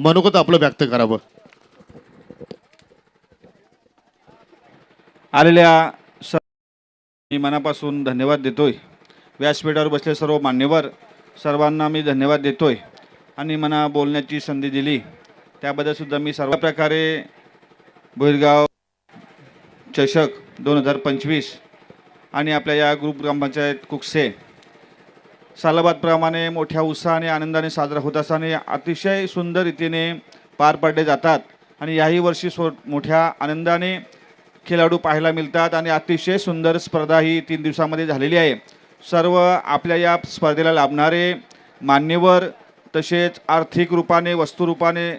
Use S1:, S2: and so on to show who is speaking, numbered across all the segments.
S1: मनोगत आपलं व्यक्त करावं.
S2: आलेल्या मी मनापासून धन्यवाद देतोय. व्यासपीठावर बसले सर्व मान्यवर सर्वांना मी धन्यवाद देतोय आणि मला बोलण्याची संधी दिली त्याबद्दल सुद्धा मी सर्व प्रकारे भुईरगाव चषक 2025 आणि आपल्या या ग्रुप ग्रामपंचायत कुकसे सालाबादप्रमाणे मोठ्या उत्साहाने आनंदाने साजरा होत असताना अतिशय सुंदर रीतीने पार पाडले जातात आणि याही वर्षी मोठ्या आनंदाने खेळाडू पाहायला मिळतात आणि अतिशय सुंदर स्पर्धा ही 3 दिवसामध्ये झालेली आहे. सर्व आपल्या या स्पर्धेला लाभणारे मान्यवर तसेच आर्थिक रूपाने वस्तुरूपाने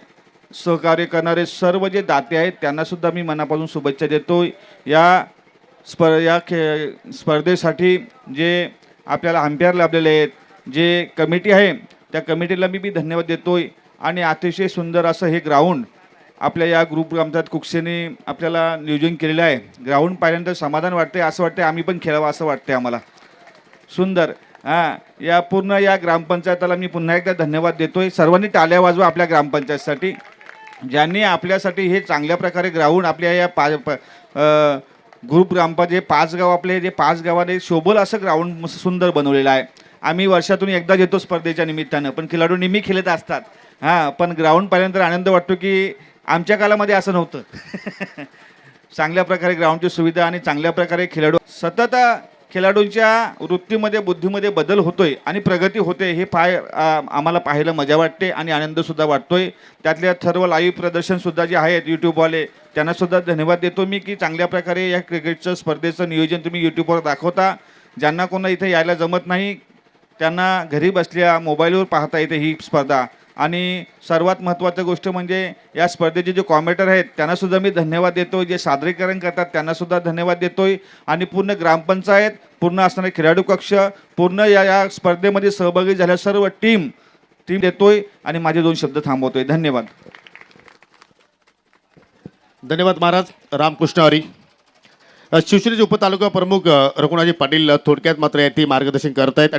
S2: सहकार्य करणारे सर्व जे दाते आहेत त्यांनासुद्धा मी मनापासून शुभेच्छा देतो. या स्पर्धेसाठी जे आपल्याला अंपायर लाभलेले आहेत, जे कमिटी आहे त्या कमिटीला मी धन्यवाद देतोय आणि अतिशय सुंदर असं हे ग्राउंड आपल्या या ग्रुप ग्रामपंचायत कुकसेने आपल्याला नियोजन केलेलं आहे. ग्राउंड पाहिल्यानंतर समाधान वाटते, असं वाटते आम्ही पण खेळावं असं वाटते आम्हाला. सुंदर या पूर्ण या ग्रामपंचायताला मी पुन्हा एकदा धन्यवाद देतोय. सर्वांनी टाळ्या वाजवा आपल्या ग्रामपंचायतसाठी, ज्यांनी आपल्यासाठी हे चांगल्या प्रकारे ग्राउंड आपल्या या ग्रुप ग्रामपंचायत 5 गाव आपले जे 5 गावाने शोभल असं ग्राउंड सुंदर बनवलेलं आहे. आम्ही वर्षातून एकदा येतो स्पर्धेच्या निमित्तानं, पण खेळाडू नेहमी खेळत असतात. पण ग्राउंड पाहिल्यानंतर आनंद वाटतो की आमच्या कालामध्ये असं नव्हतं. चांगल्या प्रकारे ग्राउंडची सुविधा आणि चांगल्या प्रकारे खेळाडू सतत खेळाडूंच्या वृत्तीमध्ये बुद्धीमध्ये बदल होतोय आणि प्रगती होते हे आम्हाला पाहायला मजा वाटते आणि आनंदसुद्धा वाटतोय. त्यातल्या सर्व लाईव्ह प्रदर्शनसुद्धा जे आहेत यूट्यूबवाले त्यांनासुद्धा धन्यवाद देतो मी की चांगल्या प्रकारे या क्रिकेटचं स्पर्धेचं नियोजन तुम्ही यूट्यूबवर दाखवता. ज्यांना कोणा इथे यायला जमत नाही त्यांना घरी बसल्या मोबाईलवर पाहता येते ही स्पर्धा. आणि सर्वात महत्त्वाची गोष्ट म्हणजे या स्पर्धेचे जे कॉमेंटर आहेत त्यांनासुद्धा मी धन्यवाद देतो. जे सादरीकरण करतात त्यांनासुद्धा धन्यवाद देतोय आणि पूर्ण ग्रामपंचायत, पूर्ण असणारे खेळाडू कक्ष, पूर्ण या स्पर्धेमध्ये सहभागी झाल्या सर्व टीम देतोय आणि माझे 2 शब्द थांबवतोय. धन्यवाद.
S1: धन्यवाद महाराज. रामकृष्ण हरी. शिवसेनेचे उपतालुका प्रमुख रघुनाथजी पाटील थोडक्यात मात्र याची मार्गदर्शन करत आहेत.